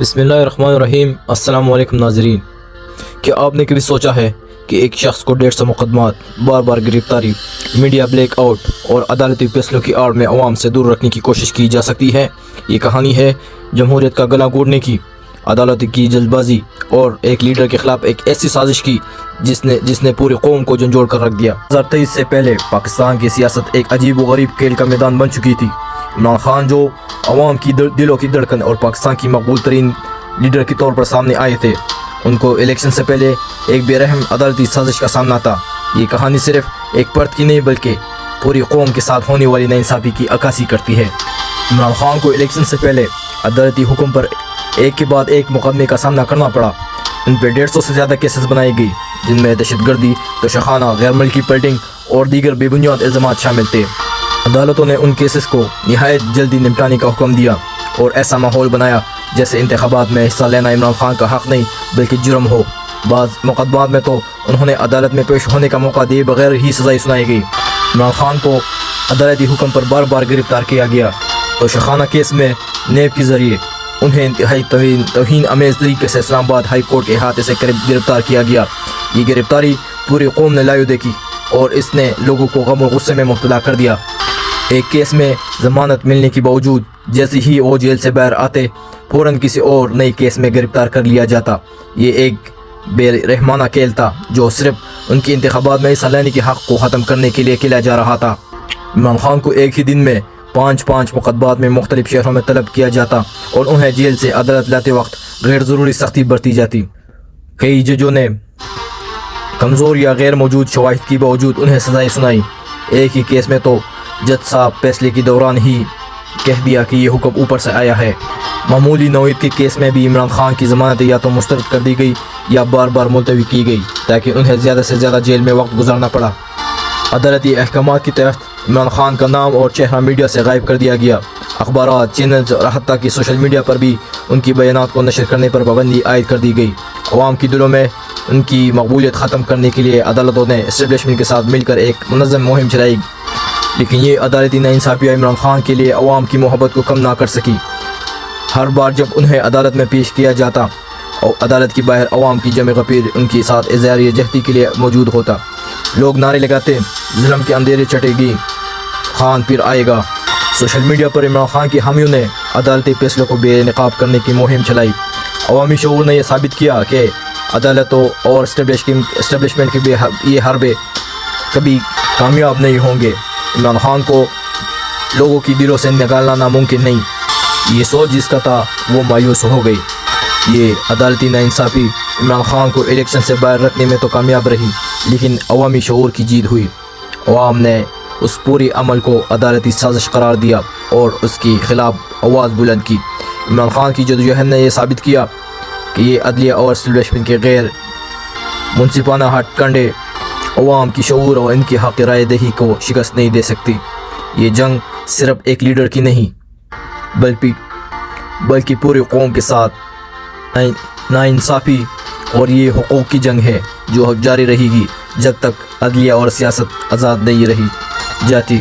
बिस्मिल्लाहिर्रहमानिर्रहीम। अस्सलाम वालेकुम नाज़रीन। क्या आपने कभी सोचा है कि एक शख्स को 150 मुकदमात, बार बार गिरफ्तारी, मीडिया ब्लैक आउट और अदालती फैसलों की आड़ में अवाम से दूर रखने की कोशिश की जा सकती है? ये कहानी है जमहूरियत का गला घोटने की, अदालत की जल्दबाजी और एक लीडर के खिलाफ एक ऐसी साजिश की जिसने पूरी कौम को झंझोड़ कर रख दिया। 2023 से पहले पाकिस्तान की सियासत एक अजीब व गरीब खेल का मैदान बन चुकी थी। इमरान खान जो अवाम की दिलों की धड़कन और पाकिस्तान की मकबूल तरीन लीडर के तौर पर सामने आए थे, उनको इलेक्शन से पहले एक बेरहम अदालती साजिश का सामना था। ये कहानी सिर्फ एक पर्द की नहीं बल्कि पूरी कौम के साथ होने वाली नाइंसाफ़ी की अक्कासी करती है। इमरान खान को इलेक्शन से पहले अदालती हुक्म पर एक के बाद एक मुकदमे का सामना करना पड़ा। उन पर 150 से ज़्यादा केसेस बनाई गई, जिनमें दहशतगर्दी, तोशाखाना, गैर मुल्की फंडिंग और दीगर बेबुनियाद इल्ज़ामात शामिल थे। अदालतों ने उन केसेस को निहायत जल्दी निपटाने का हुक्म दिया और ऐसा माहौल बनाया जैसे इंतखाबात में हिस्सा लेना इमरान खान का हक़ नहीं बल्कि जुर्म हो। बाज़ मुकदमात में तो उन्होंने अदालत में पेश होने का मौका दिए बगैर ही सज़ाएं सुनाई गई। इमरान खान को अदालती हुक्म पर बार बार गिरफ्तार किया गया। तोशाखाना केस में नेब के ज़रिए उन्हें इंतहाई तौहीन अमेज़ तरीके से इस्लामाबाद हाई कोर्ट के अहाते से गिरफ्तार किया गया। ये गिरफ्तारी पूरी कौम ने लायो देखी और इसने लोगों को गम और गुस्से में मुब्तला कर दिया। एक केस में ज़मानत मिलने के बावजूद जैसे ही वो जेल से बाहर आते फ़ौरन किसी और नए केस में गिरफ्तार कर लिया जाता। ये एक बेरहमाना खेल था जो सिर्फ उनकी इंतखाबात में हिस्सा लेने के हक़ को ख़त्म करने के लिए खेला जा रहा था। इमरान खान को एक ही दिन में 5 मुकदमात में मुख्तलिफ शहरों में तलब किया जाता और उन्हें जेल से अदालत लाते वक्त गैर ज़रूरी सख्ती बरती जाती। कई जजों ने कमज़ोर या गैर मौजूद शवाहिद के बावजूद उन्हें सज़ाएं सुनाई। एक ही केस में तो जज साहब फैसले के दौरान ही कह दिया कि ये हुक्म ऊपर से आया है। मामूली नौयत के केस में भी इमरान खान की ज़मानत या तो मुस्तरद कर दी गई या बार बार मुलतवी की गई ताकि उन्हें ज़्यादा से ज़्यादा जेल में वक्त गुजारना पड़ा। अदालती अहकामात के तहत इमरान खान का नाम और चेहरा मीडिया से गायब कर दिया गया। अखबारात, चैनल्स और हत्ता कि सोशल मीडिया पर भी उनकी बयानात को नशर करने पर पाबंदी आयद कर दी गई। अवाम की दिलों में उनकी मकबूलियत ख़त्म करने के लिए अदालतों ने इस्टेब्लिशमेंट के साथ मिलकर एक मुनज़्ज़म मुहिम चलाई, लेकिन ये अदालती नाइंसाफ़ियाँ इमरान खान के लिए अवाम की मोहब्बत को कम ना कर सकी। हर बार जब उन्हें अदालत में पेश किया जाता और अदालत के बाहर अवाम की जमे गफीर उनके साथ इज़हार जहदी के लिए मौजूद होता। लोग नारे लगाते, जुल्म के अंधेरे चटेगी, खान फिर आएगा। सोशल मीडिया पर इमरान खान के हामियों ने अदालती फैसलों को बेनकाब करने की मुहिम चलाई। अवामी शऊर ने यह साबित किया कि अदालतों और इस्टेब्लिशमेंट के ये हरबे कभी कामयाब नहीं होंगे। इमरान खान को लोगों की दिलों से निकालना नामुमकिन नहीं। ये सोच जिसका था वो मायूस हो गई। ये अदालती नाइंसाफ़ी इमरान खान को इलेक्शन से बाहर रखने में तो कामयाब रही, लेकिन अवामी शऊर की जीत हुई। अवाम ने उस पूरी अमल को अदालती साजिश करार दिया और उसके ख़िलाफ़ आवाज़ बुलंद की। इमरान खान की जदोजहद ने यह साबित किया कि ये अदलिया और इस्टेब्लिशमेंट के गैर मुनसिफाना हथकंडे अवाम की शऊर और इनकी हक़ राय दही को शिकस्त नहीं दे सकती। ये जंग सिर्फ एक लीडर की नहीं बल्कि पूरी कौम के साथ नाइंसाफ़ी और ये हुकूक़ की जंग है जो जारी रहेगी जब तक अदलिया और सियासत आज़ाद नहीं रही जाती।